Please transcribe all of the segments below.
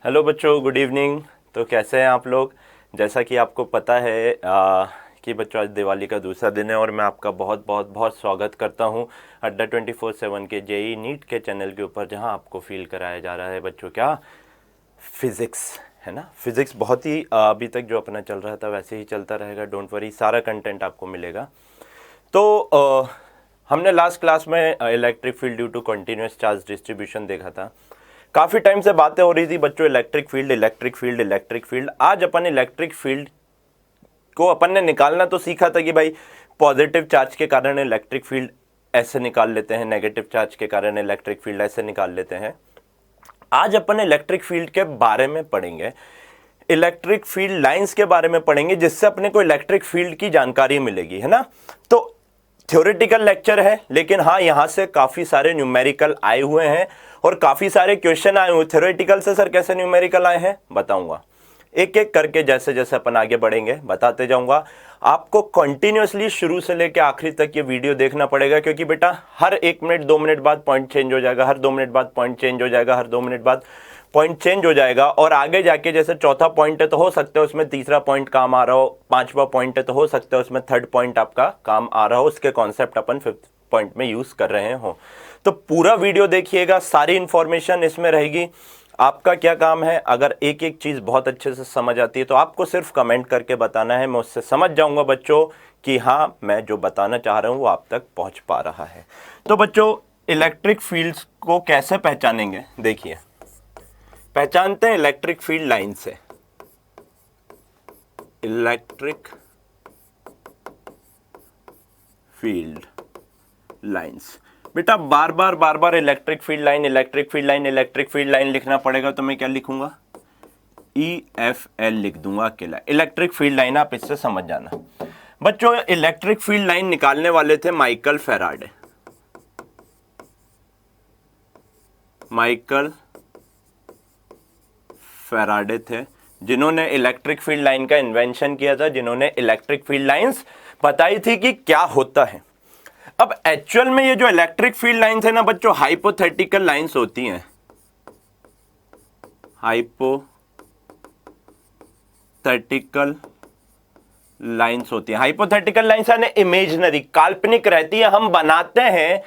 Hello बच्चों, good evening. तो कैसे हैं आप लोग। जैसा कि आपको पता है कि बच्चों आज दिवाली का दूसरा दिन है और मैं आपका बहुत बहुत बहुत स्वागत करता हूं अड्डा 24/7 के जेई नीट के चैनल के ऊपर, जहां आपको फील कराया जा रहा है बच्चों क्या फिज़िक्स, है ना। फिज़िक्स बहुत ही अभी तक जो अपना चल रहा था वैसे ही चलता रहेगा, डोंट वरी, सारा कंटेंट आपको मिलेगा। तो हमने लास्ट क्लास में electric field due to continuous charge distribution देखा था। काफ़ी टाइम से बातें हो रही थी बच्चों electric field electric field electric field. आज अपन इलेक्ट्रिक फील्ड को अपन ने निकालना तो सीखा था कि भाई पॉजिटिव चार्ज के कारण इलेक्ट्रिक फील्ड ऐसे निकाल लेते हैं, नेगेटिव चार्ज के कारण इलेक्ट्रिक फील्ड ऐसे निकाल लेते हैं। आज अपन इलेक्ट्रिक फील्ड के बारे में पढ़ेंगे, इलेक्ट्रिक फील्ड लाइंस के बारे में पढ़ेंगे, जिससे अपने को इलेक्ट्रिक फील्ड की जानकारी मिलेगी, है ना। तो थ्योरेटिकल लेक्चर है, लेकिन हाँ यहां से काफी सारे न्यूमेरिकल आए हुए हैं और काफी सारे क्वेश्चन आए हुए। थ्योरेटिकल से सर कैसे न्यूमेरिकल आए हैं बताऊंगा, एक एक करके जैसे जैसे अपन आगे बढ़ेंगे बताते जाऊंगा। आपको कंटिन्यूअसली शुरू से लेकर आखिरी तक ये वीडियो देखना पड़ेगा, क्योंकि बेटा हर 1 मिनट 2 मिनट बाद पॉइंट चेंज हो जाएगा, हर 2 मिनट बाद पॉइंट चेंज हो जाएगा, हर 2 मिनट बाद पॉइंट चेंज हो जाएगा। और आगे जाके जैसे चौथा पॉइंट है तो हो सकता है उसमें तीसरा पॉइंट काम आ रहा हो, पांचवा पॉइंट है तो हो सकता है उसमें थर्ड पॉइंट आपका काम आ रहा हो, उसके कॉन्सेप्ट अपन 5th पॉइंट में यूज कर रहे हो। तो पूरा वीडियो देखिएगा, सारी इंफॉर्मेशन इसमें रहेगी। आपका क्या काम है, अगर एक एक चीज बहुत अच्छे से समझ आती है तो आपको सिर्फ कमेंट करके बताना है, मैं उससे समझ जाऊंगा बच्चों कि हाँ मैं जो बताना चाह रहा हूं वो आप तक पहुंच पा रहा है। तो बच्चों इलेक्ट्रिक फील्ड्स को कैसे पहचानेंगे, देखिए पहचानते हैं इलेक्ट्रिक फील्ड लाइन से। इलेक्ट्रिक फील्ड लाइंस, बेटा बार बार electric field line electric field line electric field line लिखना पड़ेगा, तो मैं क्या लिखूंगा EFL लिख दूंगा अकेला, इलेक्ट्रिक फील्ड लाइन। आप इससे समझ जाना बच्चों, इलेक्ट्रिक फील्ड लाइन निकालने वाले थे माइकल फैराडे। माइकल फैराडे थे जिन्होंने इलेक्ट्रिक फील्ड लाइन का इन्वेंशन किया था, जिन्होंने इलेक्ट्रिक फील्ड लाइंस बताई थी कि क्या होता है। अब एक्चुअल में ये जो इलेक्ट्रिक फील्ड लाइंस है ना बच्चों, हाइपोथेटिकल लाइंस होती हैं। हाइपोथेटिकल लाइंस होती हैं। हाइपोथेटिकल लाइंस यानी इमेजिनरी, काल्पनिक रहती है, हम बनाते हैं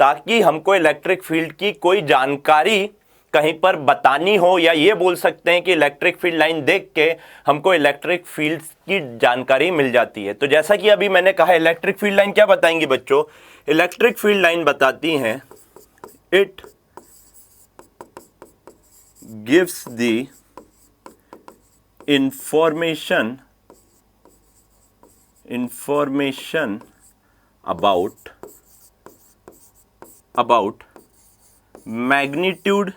ताकि हमको इलेक्ट्रिक फील्ड की कोई जानकारी कहीं पर बतानी हो, या ये बोल सकते हैं कि इलेक्ट्रिक फील्ड लाइन देख के हमको इलेक्ट्रिक फील्ड की जानकारी मिल जाती है। तो जैसा कि अभी मैंने कहा इलेक्ट्रिक फील्ड लाइन क्या बताएंगी बच्चों, इलेक्ट्रिक फील्ड लाइन बताती हैं it gives the information about magnitude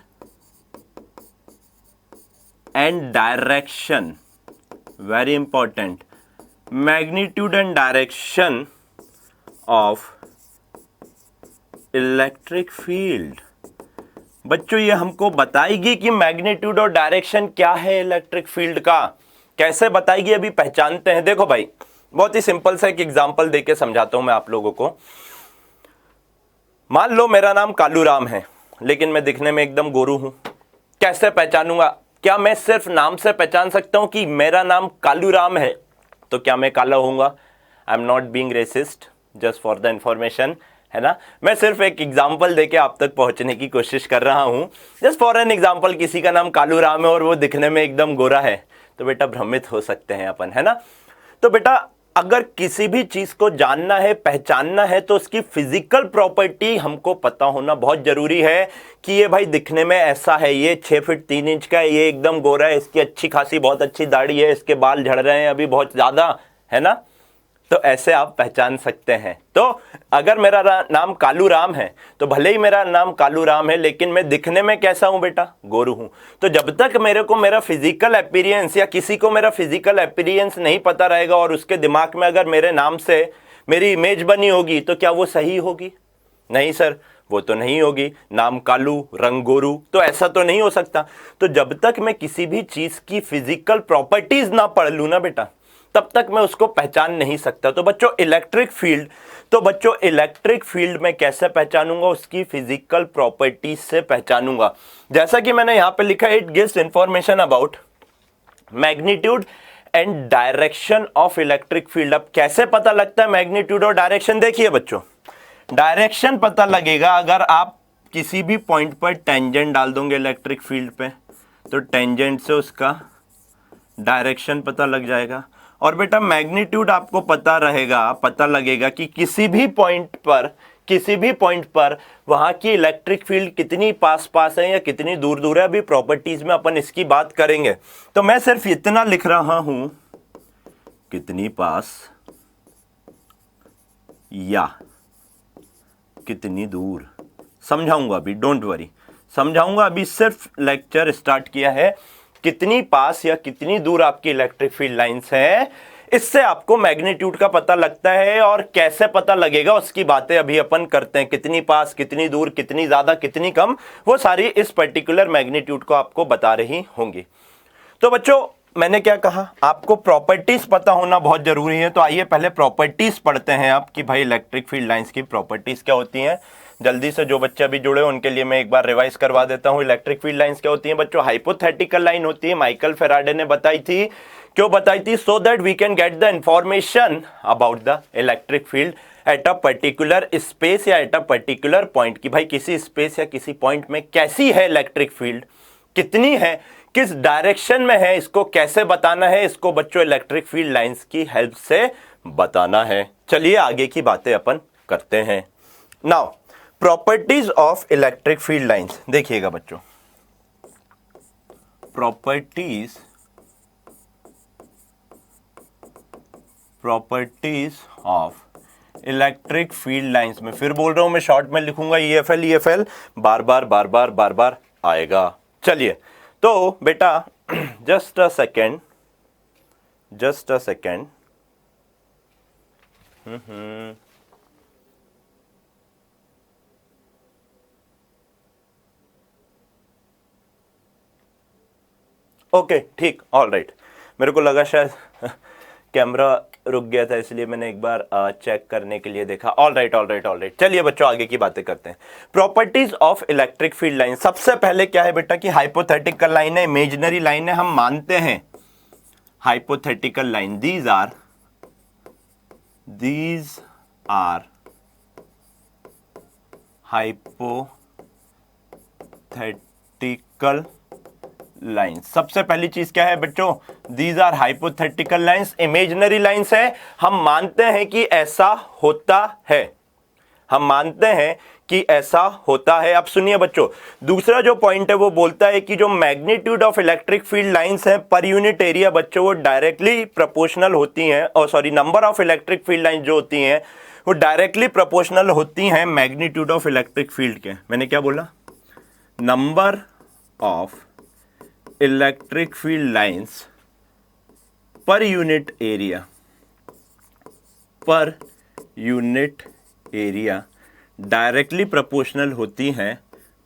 and direction, very important, magnitude and direction of electric field। बच्चों ये हमको बताएगी कि मैग्नीट्यूड और डायरेक्शन क्या है इलेक्ट्रिक फील्ड का, कैसे बताएगी अभी पहचानते हैं। देखो भाई बहुत ही सिंपल सा एक एग्जांपल देके समझाता हूं मैं आप लोगों को। मान लो मेरा नाम कालू राम है, लेकिन मैं दिखने में एकदम गोरू हूं, कैसे पहचानूंगा? क्या मैं सिर्फ नाम से पहचान सकता हूं कि मेरा नाम कालू राम है तो क्या मैं काला होऊंगा? I am not being racist, just for the information, है ना। मैं सिर्फ एक एग्जांपल देके आप तक पहुंचने की कोशिश कर रहा हूं, जस्ट फॉर एन एग्जांपल। किसी का नाम कालू राम है और वो दिखने में एकदम गोरा है तो बेटा भ्रमित हो सकते हैं अपन, है ना। तो बेटा अगर किसी भी चीज को जानना है, पहचानना है, तो उसकी फिजिकल प्रॉपर्टी हमको पता होना बहुत जरूरी है कि ये भाई दिखने में ऐसा है, ये 6 फीट 3 इंच का है, ये एकदम गोरा है, इसकी अच्छी खासी बहुत अच्छी दाढ़ी है, इसके बाल झड़ रहे हैं अभी बहुत ज्यादा, है ना। तो ऐसे आप पहचान सकते हैं। तो अगर मेरा नाम कालू राम है तो भले ही मेरा नाम कालू राम है, लेकिन मैं दिखने में कैसा हूं बेटा? गोरू हूं। तो जब तक मेरे को मेरा फिजिकल अपीयरेंस, या किसी को मेरा फिजिकल अपीयरेंस नहीं पता रहेगा और उसके दिमाग में अगर मेरे नाम से मेरी इमेज बनी होगी तो क्या वो सही होगी? नहीं सर, वो तो नहीं होगी। नाम कालू, रंग गोरू, तो ऐसा तो नहीं हो सकता। तो जब तक मैं किसी भी चीज की फिजिकल प्रॉपर्टीज ना पढ़ लूं ना बेटा, तब तक मैं उसको पहचान नहीं सकता। तो बच्चों इलेक्ट्रिक फील्ड में कैसे पहचानूंगा, उसकी फिजिकल प्रॉपर्टीज से पहचानूंगा। जैसा कि मैंने यहां पे लिखा है, it gives information about magnitude and direction of electric field. अब कैसे पता लगता है मैग्नीट्यूड और डायरेक्शन? देखिए बच्चों, डायरेक्शन पता लगेगा अगर आप किसी भी पॉइंट पर टेंजेंट डाल दोगे इलेक्ट्रिक फील्ड पे, तो टेंजेंट से उसका डायरेक्शन पता लग जाएगा। और बेटा मैग्नीट्यूड आपको पता लगेगा कि किसी भी पॉइंट पर वहां की इलेक्ट्रिक फील्ड कितनी पास है या कितनी दूर दूर है। अभी प्रॉपर्टीज में अपन इसकी बात करेंगे। तो मैं सिर्फ इतना लिख रहा हूं, कितनी पास या कितनी दूर। समझाऊंगा अभी, डोंट वरी, समझाऊंगा। अभी सिर्फ लेक्चर स्टार्ट किया है। कितनी पास या कितनी दूर आपकी इलेक्ट्रिक फील्ड लाइंस है, इससे आपको मैग्नीट्यूड का पता लगता है। और कैसे पता लगेगा उसकी बातें अभी अपन करते हैं। कितनी पास, कितनी दूर, कितनी ज्यादा, कितनी कम, वो सारी इस पर्टिकुलर मैग्नीट्यूड को आपको बता रही होंगी। तो बच्चों मैंने क्या कहा, आपको प्रॉपर्टीज पता होना बहुत जरूरी है। तो आइए पहले प्रॉपर्टीज पढ़ते हैं आप कि भाई इलेक्ट्रिक फील्ड लाइंस की प्रॉपर्टीज क्या होती हैं। जल्दी से जो बच्चे अभी जुड़े उनके लिए मैं एक बार रिवाइज करवा देता हूं। इलेक्ट्रिक फील्ड लाइंस क्या होती हैं बच्चों? हाइपोथेटिकल लाइन होती है। माइकल फैराडे ने बताई थी। क्यों बताई थी? So that we can get the information about the electric field at a particular space या एट अ पर्टिकुलर पॉइंट, कि भाई किसी स्पेस या किसी पॉइंट में कैसी है इलेक्ट्रिक फील्ड, कितनी है, किस डायरेक्शन में है, इसको कैसे बताना है। इसको बच्चों इलेक्ट्रिक फील्ड लाइंस की हेल्प से बताना है। चलिए आगे की बातें अपन करते हैं। Now properties of electric field lines देखिएगा बच्चों। Properties of electric field lines में फिर बोल रहा हूं मैं, शॉर्ट में लिखूंगा EFL बार बार आएगा। चलिए तो बेटा जस्ट अ सेकेंड ओके ठीक, ऑल राइट। मेरे को लगा शायद कैमरा रुक गया था, इसलिए मैंने एक बार चेक करने के लिए देखा। All right. चलिए बच्चों आगे की बातें करते हैं। Properties of electric field line. सबसे पहले क्या है बेटा कि हाइपोथेटिकल लाइन है, इमेजिनरी लाइन है। हम मानते हैं hypothetical line, these are hypothetical lines. सबसे पहली चीज क्या है बच्चों? These are hypothetical lines, imaginary lines है। हम मानते हैं कि ऐसा होता है। अब सुनिए बच्चों, दूसरा जो पॉइंट है वो बोलता है कि जो magnitude of electric field lines है पर यूनिट एरिया बच्चों, वो डायरेक्टली प्रोपोर्शनल होती हैं। और sorry, number of electric field lines जो होती हैं वो डायरेक्टली प्रोपोर्शनल होती हैं मैग्नीट्यूड ऑफ इलेक्ट्रिक फील्ड के। मैंने क्या बोला? Number of electric field lines per unit area directly proportional होती हैं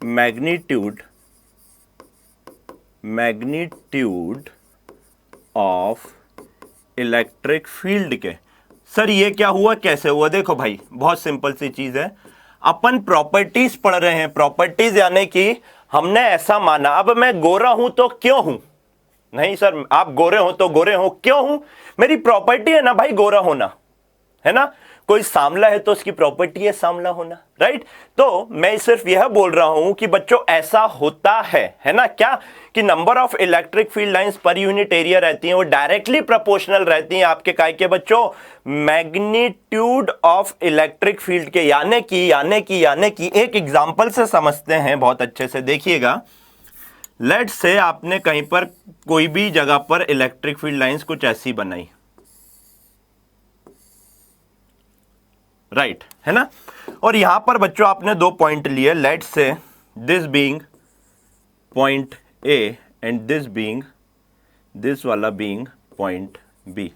मैग्नीट्यूड ऑफ इलेक्ट्रिक फील्ड के। सर ये क्या हुआ, कैसे हुआ? देखो भाई बहुत सिंपल सी चीज है। अपन प्रॉपर्टीज पढ़ रहे हैं। प्रॉपर्टीज यानी कि हमने ऐसा माना, अब मैं गोरा हूं तो क्यों हूं? नहीं सर, आप गोरे हो तो गोरे हो, क्यों हूं? मेरी प्रॉपर्टी है ना भाई गोरा होना, है ना। कोई सांवला है तो उसकी प्रॉपर्टी है सांवला होना, राइट। तो मैं सिर्फ यह बोल रहा हूं कि बच्चों ऐसा होता है ना, क्या कि number of electric field lines per unit area रहती हैं, वो डायरेक्टली प्रोपोर्शनल रहती हैं आपके काय के बच्चों मैग्नीट्यूड ऑफ इलेक्ट्रिक फील्ड के। यानी कि एक एग्जांपल से समझते हैं बहुत अच्छे से, देखिएगा। लेट्स से आपने कहीं पर कोई भी जगह पर इलेक्ट्रिक फील्ड लाइंस कुछ ऐसी बनाई, राइट, है ना। और यहां पर बच्चों आपने दो पॉइंट लिए, let's say this being point A and this वाला बीइंग पॉइंट बी।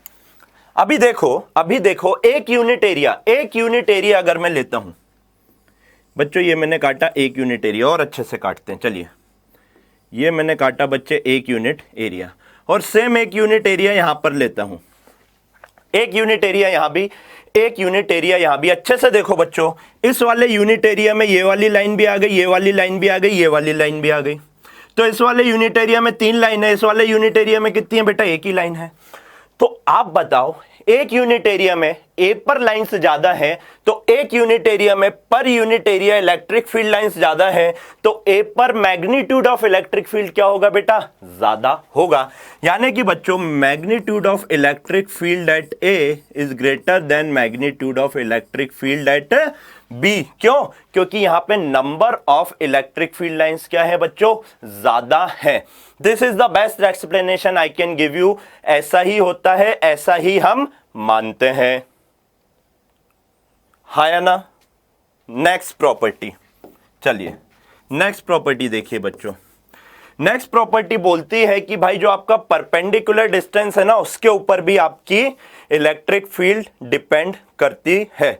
अभी देखो एक यूनिट एरिया अगर मैं लेता हूं बच्चों, ये मैंने काटा एक यूनिट एरिया, और अच्छे से काटते हैं। चलिए, ये मैंने काटा बच्चे एक यूनिट एरिया, और सेम एक यूनिट एरिया यहां पर लेता हूं। एक यूनिट एरिया यहां भी, एक यूनिट एरिया यहां भी। अच्छे से देखो बच्चों, इस वाले यूनिट एरिया में ये वाली लाइन भी आ गई, ये वाली लाइन भी आ गई, ये वाली लाइन भी आ गई। तो इस वाले यूनिट एरिया में 3 लाइन है, इस वाले यूनिट एरिया में कितनी है बेटा? एक ही लाइन है। तो आप बताओ, एक यूनिट एरिया में ए पर लाइंस ज्यादा है, तो एक यूनिट एरिया में per unit area electric field lines ज्यादा है, तो ए पर मैग्नीट्यूड ऑफ इलेक्ट्रिक फील्ड क्या होगा बेटा? ज्यादा होगा। यानी कि बच्चों, magnitude of electric field at A is greater than magnitude of electric field at B. क्यों? क्योंकि यहां पे number of electric field lines क्या है बच्चों? ज्यादा है। This is the best explanation I can give you. ऐसा ही होता है, ऐसा ही हम मानते हैं, हाँ या ना? नेक्स्ट प्रॉपर्टी, चलिए नेक्स्ट प्रॉपर्टी देखिए बच्चों। नेक्स्ट प्रॉपर्टी बोलती है कि भाई जो आपका परपेंडिकुलर डिस्टेंस है ना, उसके ऊपर भी आपकी इलेक्ट्रिक फील्ड डिपेंड करती है।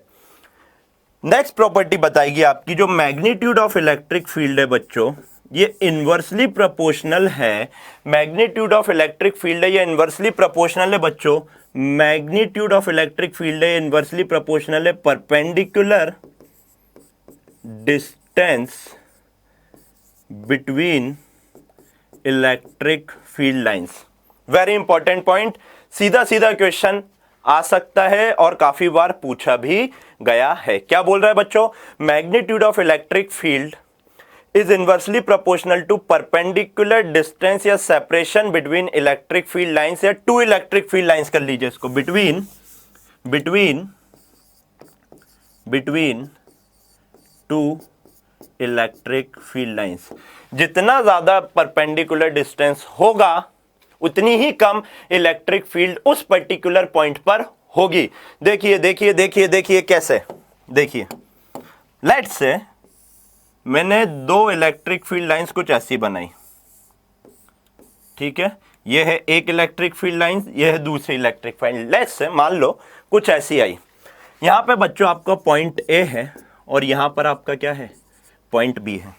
नेक्स्ट प्रॉपर्टी बताएगी आपकी जो मैग्नीट्यूड ऑफ इलेक्ट्रिक फील्ड है बच्चों, ये इनवर्सली प्रोपोर्शनल है। मैग्नीट्यूड ऑफ इलेक्ट्रिक फील्ड है, ये इनवर्सली प्रोपोर्शनल है बच्चों। मैग्नीट्यूड ऑफ इलेक्ट्रिक फील्ड है, इनवर्सली प्रोपोर्शनल है perpendicular distance between electric field lines. Very important point, सीधा सीधा क्वेश्चन आ सकता है और काफी बार पूछा भी गया है। क्या बोल रहा है बच्चों? Magnitude of electric field is inversely proportional to perpendicular distance या separation between electric field lines, या टू इलेक्ट्रिक फील्ड लाइंस कर लीजिए इसको, between two electric field lines. जितना ज्यादा परपेंडिकुलर डिस्टेंस होगा, उतनी ही कम इलेक्ट्रिक फील्ड उस पर्टिकुलर पॉइंट पर होगी। देखिए देखिए देखिए देखिए कैसे, देखिए लेट्स से मैंने 2 इलेक्ट्रिक फील्ड लाइंस कुछ ऐसी बनाई, ठीक है? ये है एक इलेक्ट्रिक फील्ड लाइन, ये है दूसरी इलेक्ट्रिक फील्ड। लेट्स से मान लो कुछ ऐसी आई। यहां पे बच्चों आपका पॉइंट ए है और यहां पर आपका क्या है? पॉइंट बी है।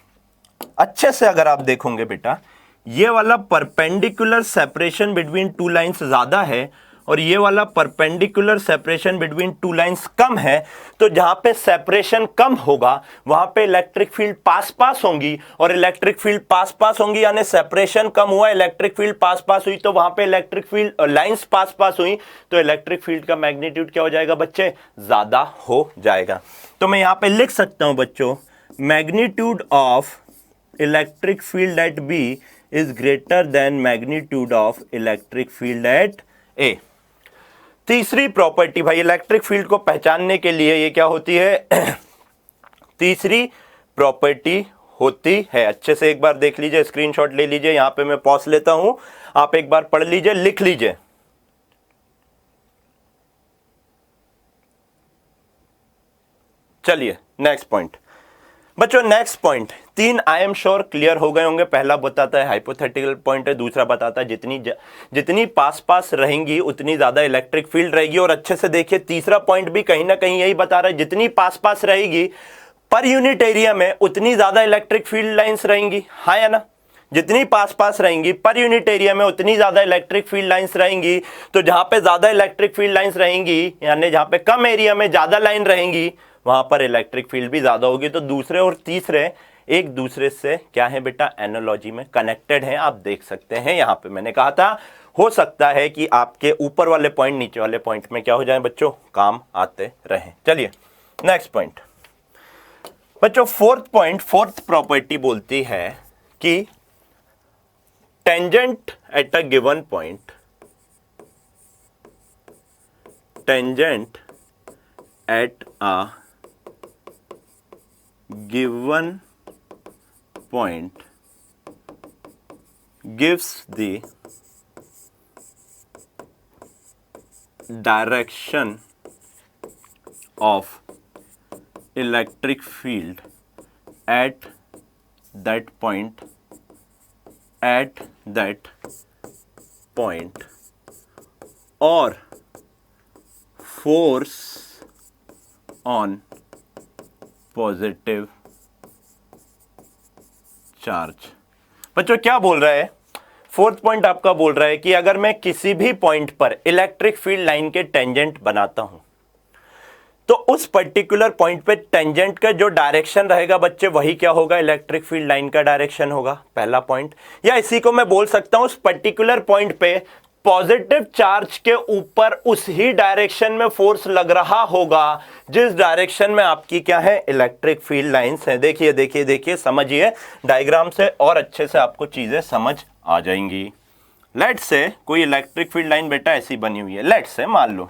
अच्छे से अगर आप देखोगे बेटा, ये वाला perpendicular separation between two lines ज्यादा है और ये वाला perpendicular separation between two lines कम है। तो जहां पे सेपरेशन कम होगा वहां पे इलेक्ट्रिक फील्ड पास पास होंगी, और इलेक्ट्रिक फील्ड पास पास होंगी यानी सेपरेशन कम हुआ, इलेक्ट्रिक फील्ड पास पास हुई, तो वहां पे इलेक्ट्रिक फील्ड लाइंस पास पास हुई, तो इलेक्ट्रिक फील्ड का मैग्नीट्यूड क्या हो जाएगा बच्चे? ज्यादा हो जाएगा। तो मैं यहां पे लिख सकता हूं बच्चों, magnitude of electric field at B is greater than magnitude of electric field at A। तीसरी प्रॉपर्टी भाई, इलेक्ट्रिक फील्ड को पहचानने के लिए ये क्या होती है? तीसरी प्रॉपर्टी होती है। अच्छे से एक बार देख लीजिए, स्क्रीनशॉट ले लीजिए, यहां पे मैं पॉज लेता हूं, आप एक बार पढ़ लीजिए, लिख लीजिए। चलिए नेक्स्ट पॉइंट बच्चों, next point 3 I am sure clear हो गए होंगे। पहला बताता है हाइपोथेटिकल पॉइंट है, दूसरा बताता है जितनी पास पास रहेंगी उतनी ज्यादा इलेक्ट्रिक फील्ड रहेगी, और अच्छे से देखिए तीसरा पॉइंट भी कहीं ना कहीं यही बता रहा है, जितनी पास पास रहेगी पर यूनिट एरिया में उतनी ज्यादा इलेक्ट्रिक फील्ड लाइंस रहेंगी, हाँ या ना? जितनी पास पास रहेंगी पर यूनिट एरिया में उतनी ज्यादा इलेक्ट्रिक फील्ड लाइंस रहेंगी। तो जहां पे ज्यादा इलेक्ट्रिक फील्ड लाइंस रहेंगी, यानी जहां पे कम एरिया में ज्यादा लाइन रहेंगी, वहां पर इलेक्ट्रिक फील्ड भी ज्यादा होगी। तो दूसरे और तीसरे एक दूसरे से क्या है बेटा? एनालॉजी में कनेक्टेड है। आप देख सकते हैं यहां पे मैंने कहा था, हो सकता है कि आपके ऊपर वाले पॉइंट नीचे वाले पॉइंट में क्या हो जाए बच्चों? काम आते रहे। चलिए नेक्स्ट पॉइंट बच्चों, फोर्थ प्रॉपर्टी बोलती है कि tangent at a given point, tangent at a given point gives the direction of electric field at that point, or force on positive charge. बच्चों क्या बोल रहा है? फोर्थ पॉइंट आपका बोल रहा है कि अगर मैं किसी भी पॉइंट पर इलेक्ट्रिक फील्ड लाइन के टेंजेंट बनाता हूं तो उस पर्टिकुलर पॉइंट पे टेंजेंट का जो डायरेक्शन रहेगा बच्चे वही क्या होगा, इलेक्ट्रिक फील्ड लाइन का डायरेक्शन होगा, पहला पॉइंट। या इसी को मैं बोल सकता हूं उस पर्टिकुलर पॉइंट पे पॉजिटिव चार्ज के ऊपर उस ही डायरेक्शन में फोर्स लग रहा होगा जिस डायरेक्शन में आपकी क्या है, इलेक्ट्रिक फील्ड लाइंस है। देखिए देखिए देखिए, समझिए डायग्राम से और अच्छे से आपको चीजें समझ आ जाएंगी। लेट्स से कोई इलेक्ट्रिक फील्ड लाइन बेटा ऐसी बनी हुई है, लेट्स से मान लो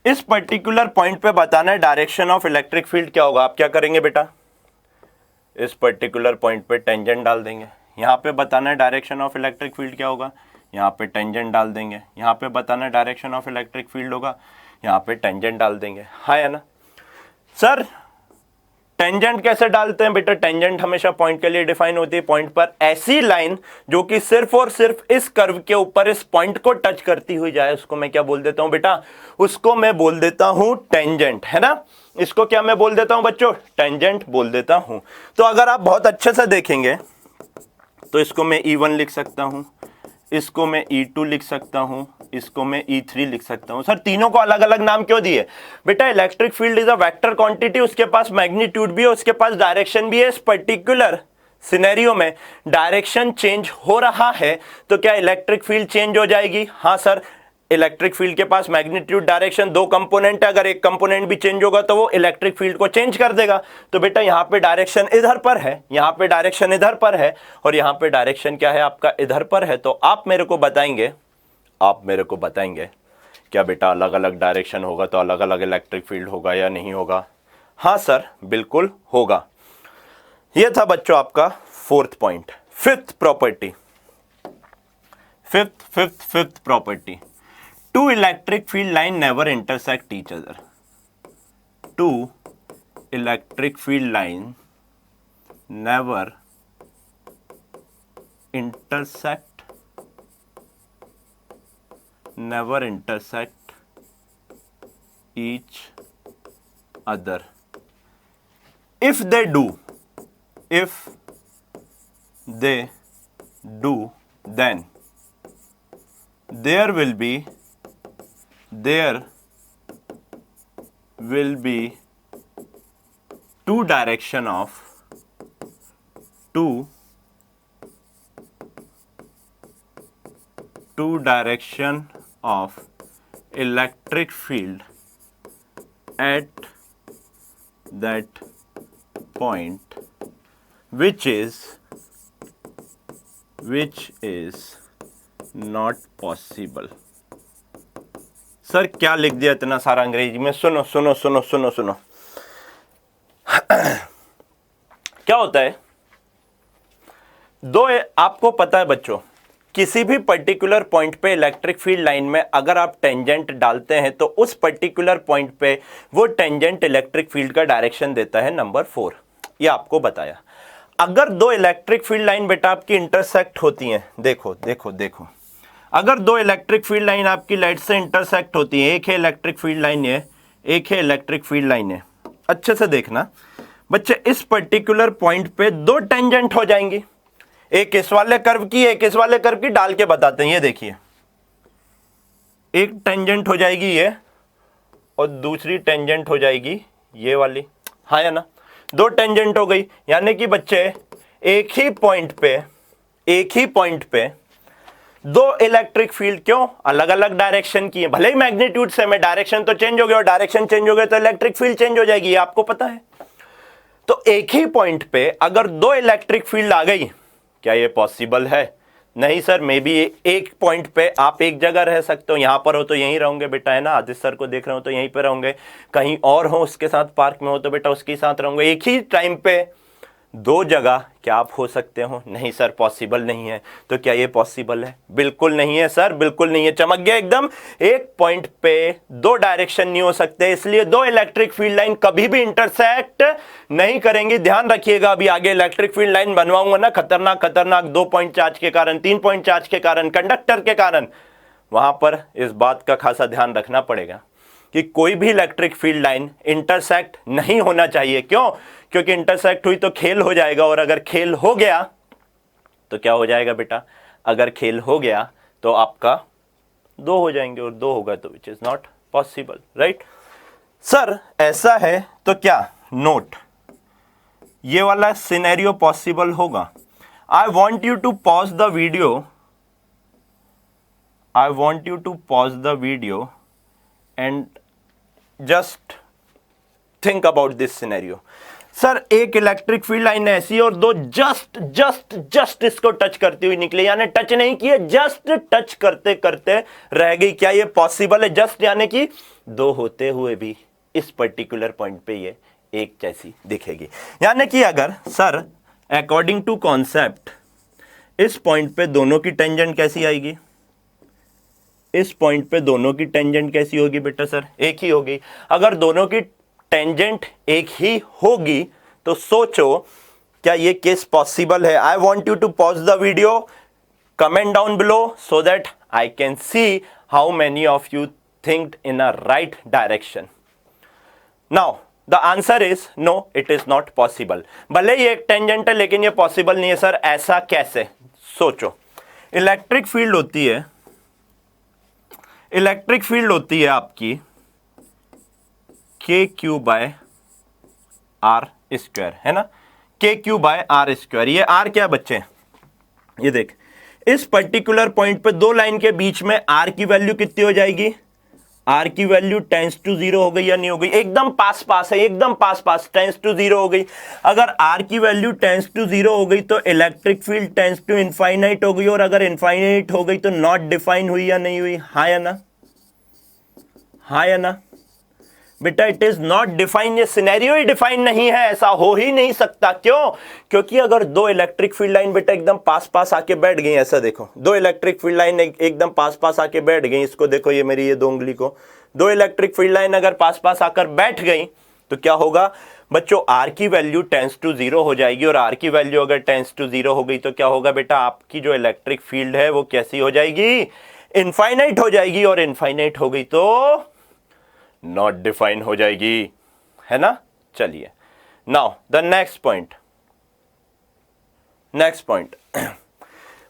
इस पर्टिकुलर पॉइंट पे बताना है डायरेक्शन ऑफ इलेक्ट्रिक फील्ड क्या होगा। आप क्या करेंगे बेटा, इस पर्टिकुलर पॉइंट पे टेंजेंट डाल देंगे। यहां पे बताना है डायरेक्शन ऑफ इलेक्ट्रिक फील्ड क्या होगा, यहाँ पे टेंजेंट डाल देंगे। यहाँ पे बताना डायरेक्शन ऑफ इलेक्ट्रिक फील्ड होगा, यहाँ पे टेंजेंट डाल देंगे। हाँ है ना सर, टेंजेंट कैसे डालते हैं बेटा, टेंजेंट हमेशा पॉइंट के लिए डिफाइन होती है। पॉइंट पर ऐसी लाइन जो कि सिर्फ और सिर्फ इस कर्व के ऊपर इस पॉइंट को टच करती हुई जाए, उसको मैं क्या बोल देता हूं बेटा, उसको मैं बोल देता हूं टेंजेंट, है ना। इसको क्या मैं बोल देता हूं बच्चों, टेंजेंट बोल देता हूं। तो अगर आप बहुत अच्छे से देखेंगे तो इसको मैं E1 लिख सकता हूं, इसको मैं E2 लिख सकता हूं, इसको मैं E3 लिख सकता हूं। सर तीनों को अलग अलग नाम क्यों दिए बेटा, electric field is a vector quantity, उसके पास मैग्नीट्यूड भी है, उसके पास डायरेक्शन भी है। इस पर्टिकुलर सिनेरियो में डायरेक्शन चेंज हो रहा है तो क्या इलेक्ट्रिक फील्ड चेंज हो जाएगी। हाँ सर, इलेक्ट्रिक फील्ड के पास मैग्नीट्यूड डायरेक्शन दो कंपोनेंट है, अगर एक कंपोनेंट भी चेंज होगा तो वो इलेक्ट्रिक फील्ड को चेंज कर देगा। तो बेटा यहाँ पे डायरेक्शन इधर पर है, यहाँ पे डायरेक्शन इधर पर है और यहाँ पे डायरेक्शन क्या है आपका, इधर पर है। तो आप मेरे को बताएंगे क्या बेटा अलग अलग डायरेक्शन होगा तो अलग अलग इलेक्ट्रिक फील्ड होगा या नहीं होगा। हाँ सर बिल्कुल होगा। यह था बच्चों आपका fourth point. Fifth property, two electric field line never intersect each other. Two electric field line never intersect each other. If they do, then there will be two direction of electric field at that point, which is not possible. Sir क्या लिख दिया इतना सारा अंग्रेजी में, सुनो सुनो सुनो सुनो सुनो। क्या होता है, आपको पता है बच्चों, किसी भी पर्टिकुलर पॉइंट पे इलेक्ट्रिक फील्ड लाइन में अगर आप टेंजेंट डालते हैं तो उस पर्टिकुलर पॉइंट पे वो टेंजेंट इलेक्ट्रिक फील्ड का डायरेक्शन देता है नंबर 4। ये आपको बताया। अगर दो इलेक्ट्रिक फील्ड लाइन बेटा आपकी इंटरसेक्ट होती हैं, देखो देखो देखो, अगर दो इलेक्ट्रिक फील्ड लाइन आपकी लाइट से इंटरसेक्ट होती है, एक है इलेक्ट्रिक फील्ड लाइन ये, एक है इलेक्ट्रिक फील्ड लाइन है, अच्छे से देखना बच्चे, इस पर्टिकुलर पॉइंट पे दो टेंजेंट हो जाएंगी, एक इस वाले कर्व की, एक इस वाले कर्व की, डाल के बताते हैं। ये देखिए, एक टेंजेंट हो जाएगी ये और दूसरी टेंजेंट हो जाएगी ये वाली, हाँ या ना, दो टेंजेंट हो गई। यानी कि बच्चे एक ही पॉइंट पे दो इलेक्ट्रिक फील्ड क्यों अलग अलग डायरेक्शन की है, भले ही मैग्नीट्यूड सेम है, डायरेक्शन तो चेंज हो गया और डायरेक्शन चेंज हो गया तो इलेक्ट्रिक फील्ड चेंज हो जाएगी, ये आपको पता है। तो एक ही पॉइंट पे अगर दो इलेक्ट्रिक फील्ड आ गई, क्या ये पॉसिबल है? नहीं सर, मे बी एक पॉइंट पे आप एक जगह रह सकते हो, यहां पर हो तो यहीं रहोगे बेटा, है ना, आदित्य सर को देख रहे हो तो यहीं पे रहोगे, कहीं और हो उसके साथ पार्क में हो तो बेटा उसके साथ रहोगे। एक ही टाइम पे दो जगह क्या आप हो सकते हो? नहीं सर पॉसिबल नहीं है। तो क्या ये पॉसिबल है? बिल्कुल नहीं है सर, बिल्कुल नहीं है। चमक गया एकदम। एक पॉइंट पे दो डायरेक्शन नहीं हो सकते, इसलिए दो इलेक्ट्रिक फील्ड लाइन कभी भी इंटरसेक्ट नहीं करेंगी। ध्यान रखिएगा, अभी आगे इलेक्ट्रिक फील्ड लाइन बनवाऊंगा ना, खतरनाक खतरनाक, 2 पॉइंट चार्ज के कारण, 3 पॉइंट चार्ज के कारण, कंडक्टर के कारण, वहां पर इस बात का खासा ध्यान रखना पड़ेगा कि कोई भी इलेक्ट्रिक फील्ड लाइन इंटरसेक्ट नहीं होना चाहिए। क्यों? क्योंकि इंटरसेक्ट हुई तो खेल हो जाएगा, और अगर खेल हो गया तो क्या हो जाएगा बेटा, अगर खेल हो गया तो आपका 2 हो जाएंगे, और 2 होगा तो which is not possible, right. Sir ऐसा है तो क्या नोट ये वाला सिनेरियो पॉसिबल होगा? I want you to pause the video, I want you to pause the video and just think about this scenario. Sir एक इलेक्ट्रिक फील्ड लाइन ऐसी और दो जस्ट इसको टच करती हुई निकली, यानी टच नहीं किए, जस्ट टच करते करते रह गई। क्या ये पॉसिबल है? जस्ट यानी कि 2 होते हुए भी इस पर्टिकुलर पॉइंट पे ये एक जैसी दिखेगी। यानी कि अगर सर अकॉर्डिंग टू कॉन्सेप्ट इस पॉइंट पे दोनों की टेंजेंट कैसी आएगी? इस पॉइंट पे दोनों की टेंजेंट कैसी होगी बेटा? सर एक ही होगी। अगर दोनों की टेंजेंट एक ही होगी तो सोचो क्या ये केस पॉसिबल है? I want you to pause the video, comment down below so that I can see how many of you think in a right direction. Now the answer is no, it is not possible. भले ही एक tangent है लेकिन ये possible नहीं है। Sir ऐसा कैसे? सोचो, इलेक्ट्रिक फील्ड होती है, इलेक्ट्रिक फील्ड होती है आपकी के क्यू बाय आर स्क्वायर, है ना, के क्यू बाय आर स्क्वायर। ये आर क्या बच्चे? ये देख, इस पर्टिकुलर पॉइंट पे दो लाइन के बीच में आर की वैल्यू कितनी हो जाएगी? आर की वैल्यू टेंस टू 0 हो गई या नहीं हो गई? एकदम पास पास है, एकदम पास पास, टेंस टू 0 हो गई। अगर आर की वैल्यू टेंस टू 0 हो गई तो electric field tends to infinite हो गई, और अगर इनफाइनाइट हो गई तो नॉट डिफाइन हुई या नहीं हुई? हाँ या ना? हाँ या ना? बेटा इट इज नॉट डिफाइन, ये सिनेरियो ही डिफाइन नहीं है, ऐसा हो ही नहीं सकता। क्यों? क्योंकि अगर दो इलेक्ट्रिक फील्ड लाइन बेटा एकदम पास पास आके बैठ गई, ऐसा देखो, दो इलेक्ट्रिक फील्ड लाइन एकदम पास पास आके बैठ गई, इसको देखो, ये मेरी ये 2 उंगली को, दो इलेक्ट्रिक फील्ड लाइन अगर पास पास आकर बैठ गई तो क्या होगा बच्चों? आर की वैल्यू टेंस टू 0 हो जाएगी, और आर की वैल्यू अगर टेंस टू 0 हो गई तो क्या होगा बेटा? आपकी जो इलेक्ट्रिक फील्ड है वो कैसी हो जाएगी? इनफाइनाइट हो जाएगी, और इनफाइनाइट हो गई तो नॉट डिफाइन हो जाएगी, है ना। चलिए now the next point, next point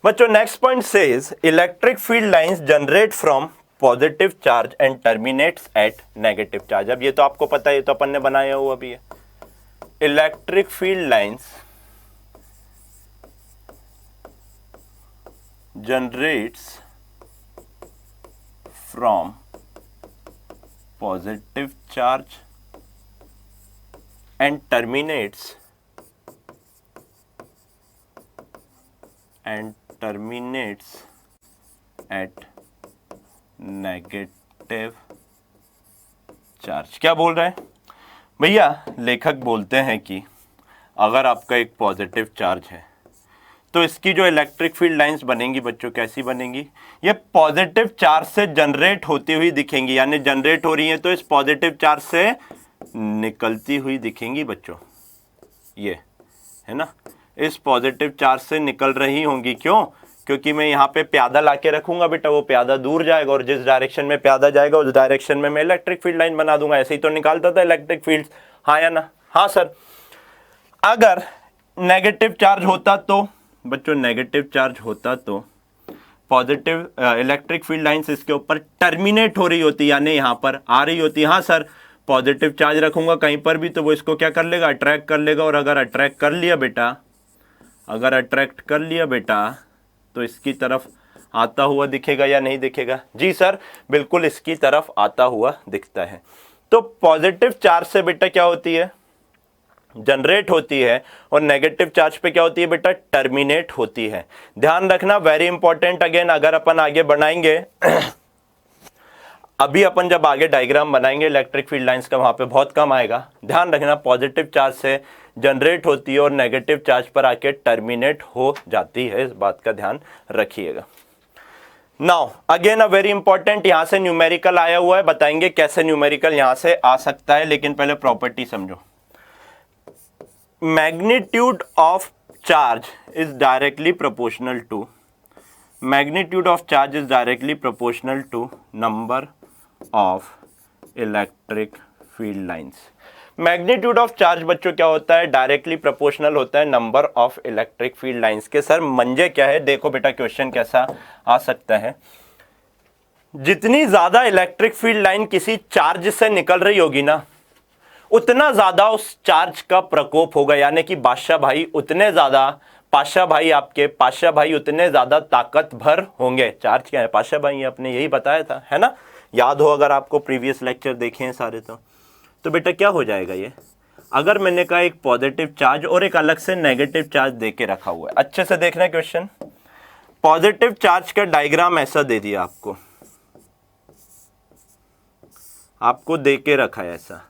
बच्चों, next point says electric field lines generate from positive charge and terminates at negative charge. अब ये तो आपको पता है, ये तो अपन ने बनाया हुआ भी है। Electric field lines generates from positive charge and terminates at negative charge। क्या बोल रहे हैं भैया? लेखक बोलते हैं कि अगर आपका एक पॉजिटिव चार्ज है तो इसकी जो इलेक्ट्रिक फील्ड लाइंस बनेंगी बच्चों, कैसी बनेंगी? ये पॉजिटिव चार्ज से जनरेट होती हुई दिखेंगी, यानी जनरेट हो रही हैं तो इस पॉजिटिव चार्ज से निकलती हुई दिखेंगी बच्चों, ये है ना, इस पॉजिटिव चार्ज से निकल रही होंगी। क्यों? क्योंकि मैं यहाँ पे प्यादा लाके रखूंगा बेटा, वो प्यादा दूर जाएगा और जिस डायरेक्शन में प्यादा जाएगा उस डायरेक्शन में मैं इलेक्ट्रिक फील्ड लाइन बना दूंगा। ऐसे ही तो निकालता था इलेक्ट्रिक फील्ड, हाँ या ना? हाँ सर। अगर नेगेटिव चार्ज होता तो बच्चों, नेगेटिव चार्ज होता तो पॉजिटिव इलेक्ट्रिक फील्ड लाइंस इसके ऊपर टर्मिनेट हो रही होती, यानी यहां पर आ रही होती। हाँ सर, पॉजिटिव चार्ज रखूंगा कहीं पर भी तो वो इसको क्या कर लेगा? अट्रैक्ट कर लेगा, और अगर अट्रैक्ट कर लिया बेटा, अगर अट्रैक्ट कर लिया बेटा तो इसकी तरफ आता हुआ दिखेगा या नहीं दिखेगा? जी सर, बिल्कुल इसकी तरफ आता हुआ दिखता है। तो पॉजिटिव चार्ज से बेटा क्या होती है? जनरेट होती है, और नेगेटिव चार्ज पे क्या होती है बेटा? टर्मिनेट होती है। ध्यान रखना, वेरी इंपॉर्टेंट। अगेन अगर अपन आगे बढ़ाएंगे अभी अपन जब आगे डायग्राम बनाएंगे इलेक्ट्रिक फील्ड लाइंस का, वहां पे बहुत कम आएगा। ध्यान रखना, पॉजिटिव चार्ज से जनरेट होती है और नेगेटिव चार्ज पर आके टर्मिनेट हो जाती है, इस बात का ध्यान रखिएगा। Now again a very important, यहां से न्यूमेरिकल आया हुआ है, बताएंगे कैसे न्यूमेरिकल यहां से आ सकता है, लेकिन पहले प्रॉपर्टी समझो। magnitude of charge is directly proportional to number of electric field lines। Magnitude of charge बच्चों क्या होता है, डायरेक्टली प्रोपोर्शनल होता है number of electric field lines के। सर मंजे क्या है, देखो बेटा क्वेश्चन कैसा आ सकता है, जितनी ज्यादा इलेक्ट्रिक फील्ड लाइन किसी चार्ज से निकल रही होगी ना, उतना ज्यादा उस चार्ज का प्रकोप होगा, यानी कि बादशाह भाई उतने ज्यादा, पाशाह भाई आपके पाशाह भाई उतने ज्यादा ताकतवर होंगे। चार्ज क्या है, पाशाह भाई आपने यही बताया था, है ना, याद हो अगर आपको प्रीवियस लेक्चर देखे हैं सारे तो बेटा क्या हो जाएगा ये, अगर मैंने कहा एक पॉजिटिव चार्ज और एक अलग से नेगेटिव चार्ज दे के रखा हुआ है, अच्छे से देखना क्वेश्चन, पॉजिटिव चार्ज का डायग्राम ऐसा दे दिया आपको दे के रखा है ऐसा,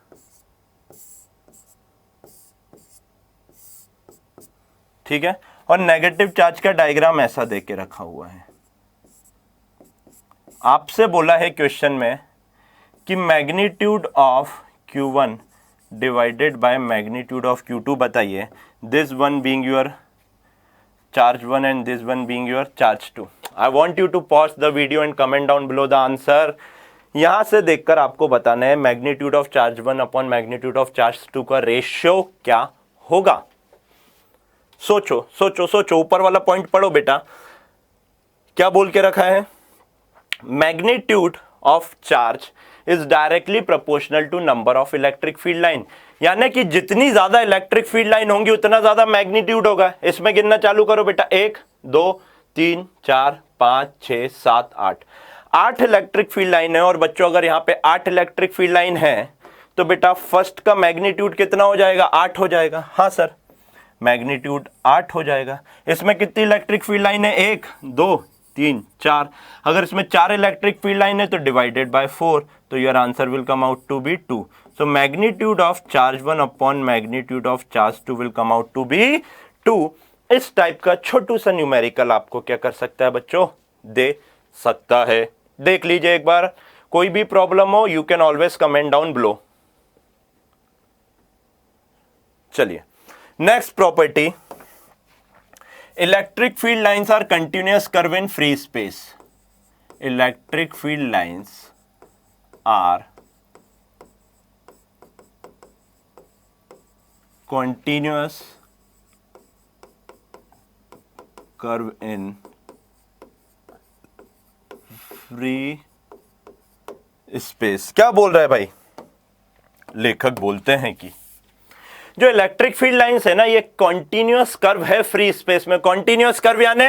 ठीक है, और नेगेटिव चार्ज का डायग्राम ऐसा दे के रखा हुआ है। आपसे बोला है क्वेश्चन में कि magnitude of Q1 divided by magnitude of Q2 बताइए, this one being your charge 1 and this one being your charge 2। I want you to pause the video and comment down below the answer. यहां से देखकर आपको बताना है magnitude of charge 1 upon magnitude of charge 2 का ratio क्या होगा। सोचो सोचो सोचो, ऊपर वाला पॉइंट पढ़ो बेटा, क्या बोल के रखा है, magnitude of charge is directly proportional to number of electric field line, यानी कि जितनी ज्यादा इलेक्ट्रिक फील्ड लाइन होंगी उतना ज्यादा मैग्नीट्यूड होगा। इसमें गिनना चालू करो बेटा, 1 2 3 4 5 6 7 8, 8 इलेक्ट्रिक फील्ड लाइन है। और बच्चों अगर यहाँ पे 8 इलेक्ट्रिक फील्ड लाइन है तो बेटा फर्स्ट का मैग्नीट्यूड कितना हो जाएगा, 8 हो जाएगा। हाँ सर, मैग्नीट्यूड 8 हो जाएगा। इसमें कितनी इलेक्ट्रिक फील्ड लाइन है, 1 2 3 4, अगर इसमें 4 इलेक्ट्रिक फील्ड लाइन है तो डिवाइडेड बाय 4, तो your answer will come out to be 2। So magnitude of charge 1 upon magnitude of charge 2 will come out to be 2। इस टाइप का छोटू सा न्यूमेरिकल आपको क्या कर सकता है बच्चों, दे सकता है। देख लीजिए एक बार, कोई भी प्रॉब्लम हो you can always comment down below. चलिए next property, electric field lines are continuous curve in free space. Electric field lines are continuous curve in free space। क्या बोल रहा है भाई, लेखक बोलते हैं कि जो इलेक्ट्रिक फील्ड लाइंस है ना, ये कॉन्टिन्यूअस कर्व है फ्री स्पेस में। कॉन्टिन्यूअस कर्व यानी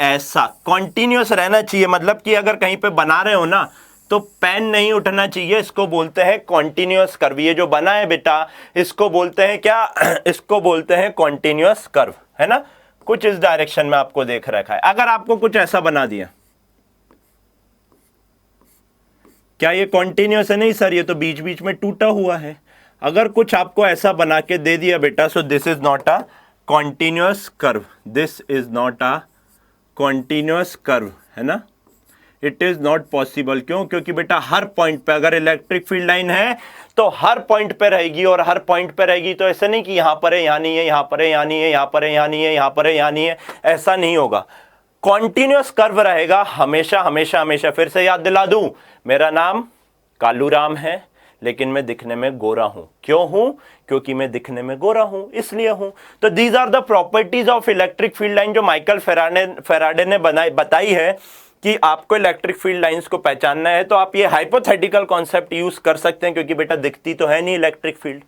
ऐसा कॉन्टिन्यूअस रहना चाहिए, मतलब कि अगर कहीं पे बना रहे हो ना तो पेन नहीं उठना चाहिए, इसको बोलते हैं कॉन्टिन्यूअस कर्व। ये जो बना है बेटा इसको बोलते हैं क्या, इसको बोलते हैं कॉन्टिन्यूअस कर्व, है ना। कुछ इस डायरेक्शन में आपको देख रखा है। अगर आपको कुछ ऐसा बना दिया, क्या ये कॉन्टिन्यूअस है, नहीं सर ये तो बीच बीच में टूटा हुआ है। अगर कुछ आपको ऐसा बना के दे दिया बेटा, so this is not a continuous curve, this is not a continuous curve, है ना, इट इज नॉट पॉसिबल। क्यों, क्योंकि बेटा हर पॉइंट पे अगर इलेक्ट्रिक फील्ड लाइन है तो हर पॉइंट पे रहेगी, और हर पॉइंट पे रहेगी तो ऐसा नहीं कि यहां पर है यहां नहीं है, यहां पर है यहां नहीं है, यहां पर है यहां नहीं है, यहां पर है यहां नहीं है, ऐसा नहीं होगा। कॉन्टिन्यूअस कर्व रहेगा हमेशा हमेशा हमेशा। फिर से याद दिला दूं, मेरा नाम कालू राम है लेकिन मैं दिखने में गोरा हूं। क्यों हूं, क्योंकि मैं दिखने में गोरा हूं इसलिए हूं। तो these are the properties of electric field line जो माइकल फैराडे ने बताई है कि आपको इलेक्ट्रिक फील्ड लाइंस को पहचानना है। तो आप ये हाइपोथेटिकल कॉन्सेप्ट यूज कर सकते हैं, क्योंकि बेटा दिखती तो है नहीं इलेक्ट्रिक फील्ड,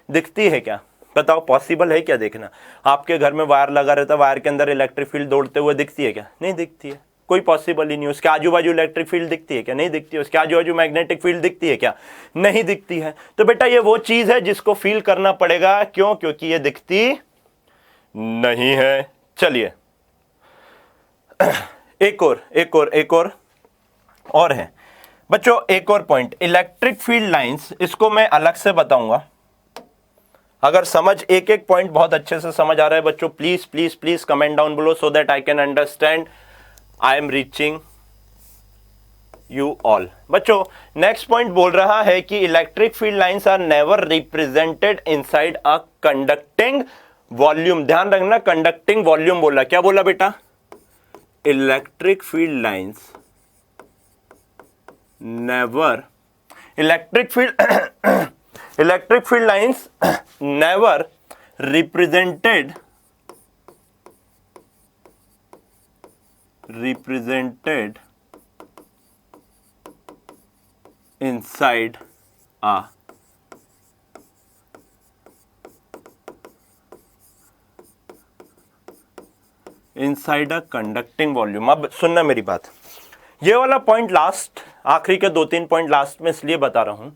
दिखती है क्या बताओ, पॉसिबल है क्या देखना। आपके घर में वायर लगा रहता है, वायर के अंदर इलेक्ट्रिक फील्ड दौड़ते हुए दिखती है क्या, नहीं दिखती है, कोई पॉसिबल ही नहीं। उसके आजू बाजू इलेक्ट्रिक फील्ड दिखती है क्या, नहीं दिखती है। उसके आजू बाजू मैग्नेटिक फील्ड दिखती है क्या, नहीं दिखती है। तो बेटा ये वो चीज है जिसको फील करना पड़ेगा। क्यों, क्योंकि ये दिखती नहीं है। चलिए एक और है बच्चों, एक और पॉइंट, इलेक्ट्रिक फील्ड लाइंस, इसको मैं अलग से बताऊंगा। अगर समझ एक एक पॉइंट बहुत अच्छे से समझ आ रहा है बच्चों, please please please comment down below so that I can understand I am reaching you all. बच्चों नेक्स्ट पॉइंट बोल रहा है कि electric field lines are never represented inside a conducting volume. ध्यान रखना, कंडक्टिंग वॉल्यूम बोला, क्या बोला बेटा, electric field lines never, electric field electric field lines never represented inside a conducting volume. अब सुनना मेरी बात, ये वाला पॉइंट लास्ट, आखिरी के 2-3 पॉइंट लास्ट में इसलिए बता रहा हूं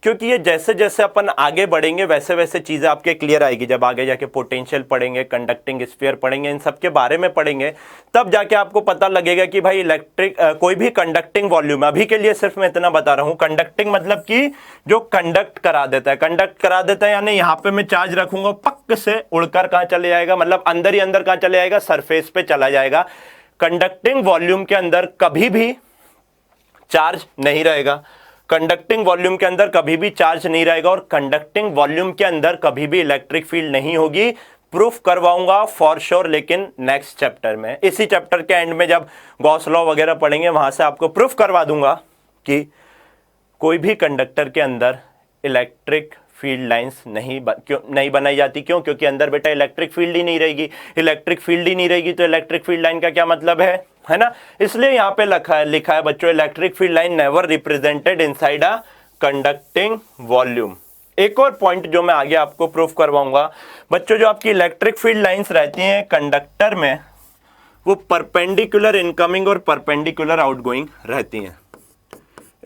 क्योंकि ये जैसे जैसे अपन आगे बढ़ेंगे वैसे वैसे चीजें आपके क्लियर आएगी। जब आगे जाके पोटेंशियल पढ़ेंगे, कंडक्टिंग स्फीयर पढ़ेंगे, इन सब के बारे में पढ़ेंगे, तब जाके आपको पता लगेगा कि भाई इलेक्ट्रिक कोई भी कंडक्टिंग वॉल्यूम, अभी के लिए सिर्फ मैं इतना बता रहा हूं, कंडक्टिंग मतलब कि जो कंडक्ट करा देता है। कंडक्ट करा देता है यानी यहां पे मैं चार्ज रखूंगा, पक्क से उड़कर कहां चले जाएगा, मतलब अंदर ही अंदर कहां चले जाएगा, सरफेस पे चला जाएगा। कंडक्टिंग वॉल्यूम के अंदर कभी भी चार्ज नहीं रहेगा, कंडक्टिंग वॉल्यूम के अंदर कभी भी चार्ज नहीं रहेगा, और कंडक्टिंग वॉल्यूम के अंदर कभी भी इलेक्ट्रिक फील्ड नहीं होगी। प्रूफ करवाऊंगा फॉर श्योर, लेकिन नेक्स्ट चैप्टर में, इसी चैप्टर के एंड में जब गॉस लॉ वगैरह पढ़ेंगे वहां से आपको प्रूफ करवा दूंगा कि कोई भी कंडक्टर के अंदर इलेक्ट्रिक फील्ड लाइंस नहीं बनाई जाती। क्यों? क्योंकि अंदर बेटा इलेक्ट्रिक फील्ड ही नहीं रहेगी। इलेक्ट्रिक फील्ड ही नहीं रहेगी तो इलेक्ट्रिक फील्ड लाइन का क्या मतलब है ना। इसलिए यहां पे लिखा है बच्चों, electric field line never represented inside a conducting volume. एक और पॉइंट जो मैं आगे आपको प्रूफ करवाऊंगा बच्चों, जो आपकी इलेक्ट्रिक फील्ड लाइंस रहती हैं कंडक्टर में, वो परपेंडिकुलर इनकमिंग और परपेंडिकुलर आउटगोइंग रहती हैं।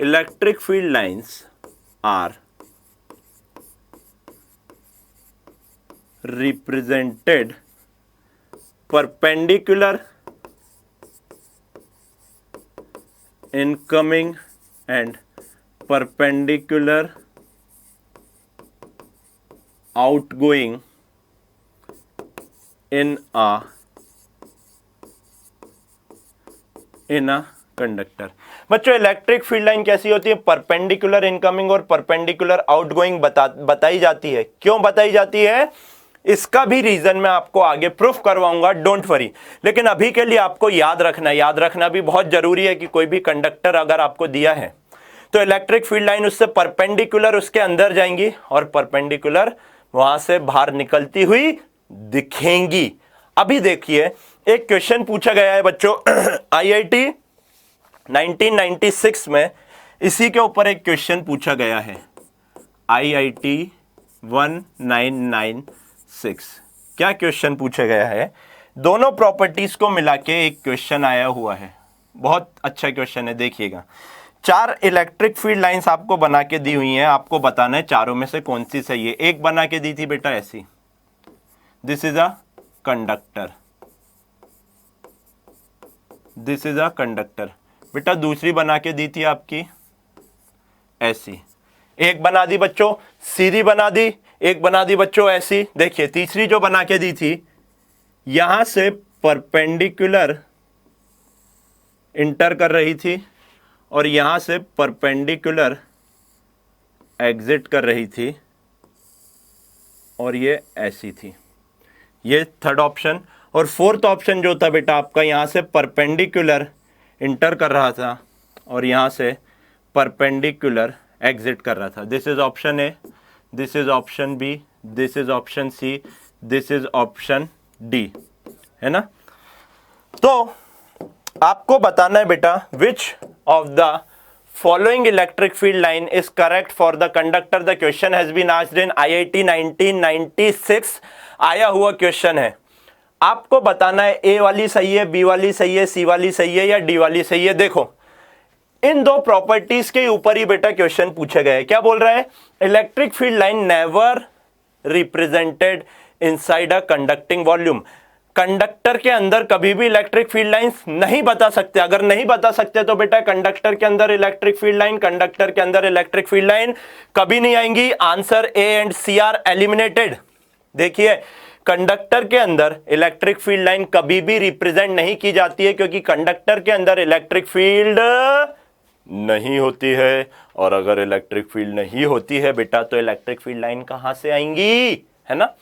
Electric field lines are represented perpendicular incoming and perpendicular outgoing in a conductor. बच्चों इलेक्ट्रिक फील्ड लाइन कैसी होती है? परपेंडिकुलर इनकमिंग और परपेंडिकुलर आउटगोइंग बताई जाती है। क्यों बताई जाती है इसका भी रीजन मैं आपको आगे प्रूफ करवाऊंगा, डोंट वरी। लेकिन अभी के लिए आपको याद रखना भी बहुत जरूरी है कि कोई भी कंडक्टर अगर आपको दिया है तो इलेक्ट्रिक फील्ड लाइन उससे परपेंडिकुलर उसके अंदर जाएंगी और परपेंडिकुलर वहां से बाहर निकलती हुई दिखेंगी। अभी देखिए एक क्वेश्चन पूछा गया है बच्चों आईआईटी 1996 में, इसी के ऊपर एक क्वेश्चन पूछा गया है। आईआईटी 1996 क्या क्वेश्चन पूछा गया है? दोनों प्रॉपर्टीज को मिला के एक क्वेश्चन आया हुआ है, बहुत अच्छा क्वेश्चन है, देखिएगा। 4 इलेक्ट्रिक फील्ड लाइंस आपको बना के दी हुई हैं, आपको बताना है चारों में से कौन सी सही है। एक बना के दी थी बेटा ऐसी, this is a conductor, this is a conductor. बेटा दूसरी बना के दी थी आपकी ऐसी, एक बना दी बच्चों सीधी बना दी, एक बना दी बच्चों ऐसी। देखिए तीसरी जो बना के दी थी यहां से परपेंडिकुलर इंटर कर रही थी और यहां से परपेंडिकुलर एग्जिट कर रही थी, और ये ऐसी थी। ये थर्ड ऑप्शन। और फोर्थ ऑप्शन जो था बेटा आपका, यहां से परपेंडिकुलर इंटर कर रहा था और यहां से परपेंडिकुलर एग्जिट कर रहा था। This is option A, this is option B, this is option C, this is option D, है ना। तो आपको बताना है बेटा which of the following electric field line is correct for the conductor. The question has been asked in IIT 1996, आया हुआ question है। आपको बताना है ए वाली सही है, बी वाली सही है, सी वाली सही है या डी वाली सही है। देखो इन दो प्रॉपर्टीज के ऊपर ही बेटा क्वेश्चन पूछे गए। क्या बोल रहा है? Electric field line never represented inside a conducting volume. Conductor के अंदर कभी भी इलेक्ट्रिक फील्ड लाइंस नहीं बता सकते। अगर नहीं बता सकते तो बेटा कंडक्टर के अंदर इलेक्ट्रिक फील्ड लाइन, कंडक्टर के अंदर इलेक्ट्रिक फील्ड लाइन कभी नहीं आएंगी। Answer A and C are eliminated. देखिए कंडक्टर के अंदर इलेक्ट्रिक फील्ड लाइन कभी भी रिप्रेजेंट नहीं की जाती है क्योंकि कंडक्टर के अंदर इलेक्ट्रिक फील्ड नहीं होती है, और अगर इलेक्ट्रिक फील्ड नहीं होती है बेटा तो इलेक्ट्रिक फील्ड लाइन कहां से आएंगी, है ना।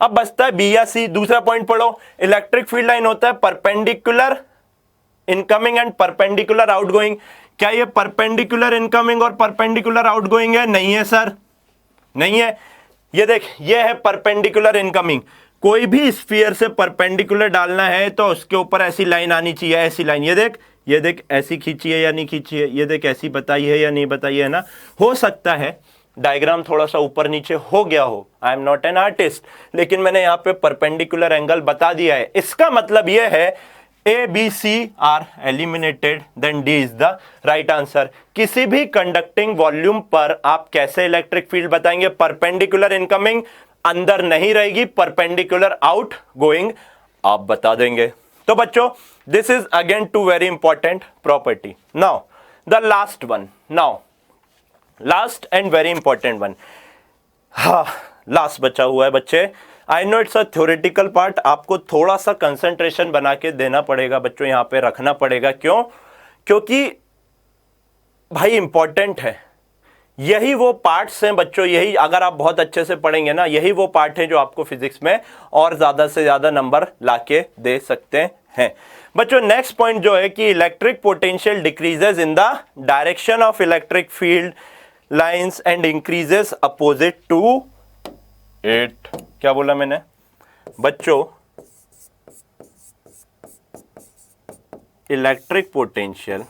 अब बचता है बी या सी। दूसरा पॉइंट पढ़ो, इलेक्ट्रिक फील्ड लाइन होता है perpendicular incoming and perpendicular outgoing. क्या ये परपेंडिकुलर इनकमिंग और परपेंडिकुलर आउटगोइंग है? नहीं है सर। नहीं है। ये देख, ये है परपेंडिकुलर इनकमिंग। कोई भी स्फीयर से परपेंडिकुलर डालना है तो उसके ऊपर ऐसी लाइन आनी चाहिए, ऐसी लाइन। ये देख ऐसी खींची है या नहीं खींची है, ये देख ऐसी बताई है या नहीं बताई है ना। हो सकता है डायग्राम थोड़ा सा ऊपर नीचे हो गया हो, I am not an artist, लेकिन मैंने यहां पे परपेंडिकुलर एंगल बता दिया है। इसका मतलब यह है A B C are eliminated, then D is the right answer. किसी भी कंडक्टिंग वॉल्यूम पर आप कैसे इलेक्ट्रिक फील्ड बताएंगे? परपेंडिकुलर इनकमिंग अंदर नहीं रहेगी, परपेंडिकुलर आउट गोइंग आप बता देंगे। तो बच्चों, this is again two very important property. Now the last one, now last and very important one. हाँ, लास्ट बचा हुआ है बच्चे। I know it's a theoretical part, आपको थोड़ा सा कंसंट्रेशन बना के देना पड़ेगा बच्चों, यहां पे रखना पड़ेगा। क्यों? क्योंकि भाई इंपॉर्टेंट है। यही वो पार्ट्स हैं बच्चों, यही अगर आप बहुत अच्छे से पढ़ेंगे ना, यही वो पार्ट है जो आपको फिजिक्स में और ज्यादा से ज्यादा नंबर लाके दे सकते हैं बच्चों। नेक्स्ट पॉइंट जो है कि electric potential decreases in the direction of electric field lines and increases opposite to it. क्या बोला मैंने बच्चों? Electric potential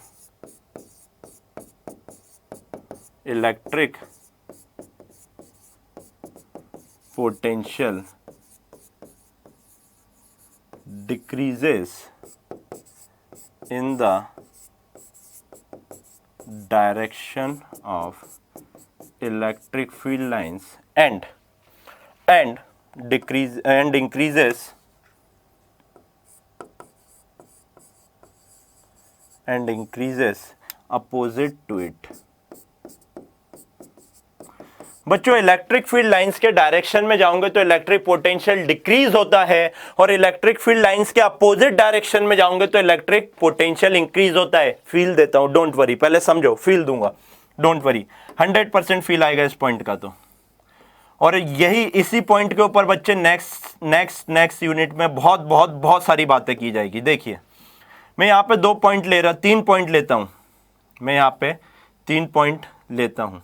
decreases in the direction of electric field lines and increases opposite to it। बच्चों, electric field lines के direction में जाओगे तो electric potential decrease होता है, और इलेक्ट्रिक फील्ड लाइंस के अपोजिट डायरेक्शन में जाओगे तो इलेक्ट्रिक पोटेंशियल इंक्रीज होता है। फील देता हूं, डोंट वरी, पहले समझो, फील दूंगा, डोंट वरी, 100% फील आएगा इस पॉइंट का। तो और यही इसी पॉइंट के ऊपर बच्चे नेक्स्ट यूनिट में बहुत सारी बातें की जाएगी। देखिए, मैं यहां पे 2 पॉइंट ले रहा, 3 पॉइंट लेता हूं, मैं यहां पे 3 पॉइंट लेता हूं।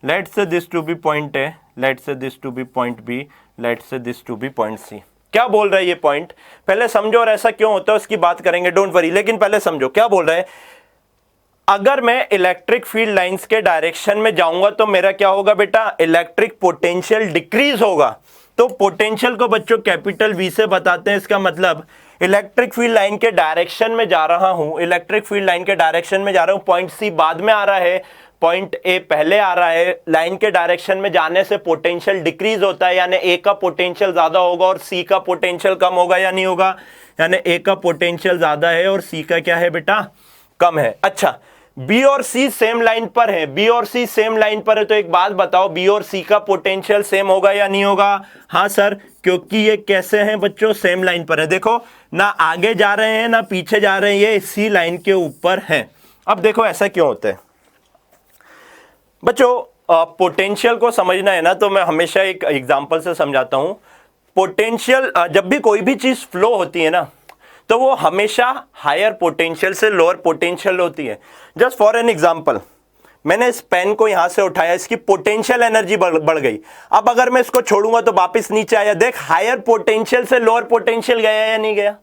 Let's say this to be point A, let's say this to be point B, let's say this to be point C। क्या बोल रहा है ये पॉइंट? पहले समझो, और ऐसा क्यों होता है उसकी बात करेंगे, डोंट वरी, लेकिन पहले समझो क्या बोल रहा है। अगर मैं इलेक्ट्रिक फील्ड लाइंस के डायरेक्शन में जाऊंगा तो मेरा क्या होगा बेटा? इलेक्ट्रिक पोटेंशियल डिक्रीज होगा। तो पोटेंशियल को बच्चों कैपिटल V से बताते हैं। इसका मतलब इलेक्ट्रिक फील्ड लाइन के डायरेक्शन में जा रहा हूं, इलेक्ट्रिक फील्ड लाइन के डायरेक्शन में जा रहा हूं, पॉइंट C बाद में आ रहा है, पॉइंट ए पहले आ रहा है। लाइन के डायरेक्शन में जाने से पोटेंशियल डिक्रीज होता है, यानी ए का पोटेंशियल ज्यादा होगा और सी का पोटेंशियल कम होगा या नहीं होगा? यानी ए का पोटेंशियल ज्यादा है और सी का क्या है बेटा? कम है। अच्छा, बी और सी सेम लाइन पर है, बी और सी सेम लाइन पर है, तो एक बात बताओ, बी और सी का पोटेंशियल सेम होगा या नहीं होगा? हाँ सर, क्योंकि ये कैसे हैं बच्चों? सेम लाइन पर है। देखो ना, आगे जा रहे हैं ना पीछे जा रहे हैं, ये इसी लाइन के ऊपर है। अब देखो ऐसा क्यों होता है बच्चों? पोटेंशियल को समझना है ना, तो मैं हमेशा एक एग्जांपल से समझाता हूं। पोटेंशियल, जब भी कोई भी चीज फ्लो होती है ना, तो वो हमेशा हायर पोटेंशियल से लोअर पोटेंशियल होती है। जस्ट फॉर एन एग्जांपल, मैंने इस पेन को यहां से उठाया, इसकी पोटेंशियल एनर्जी बढ़ गई। अब अगर मैं इसको छोड़ूंगा तो वापस नीचे आया। देख, हायर पोटेंशियल से लोअर पोटेंशियल गया या नहीं गया?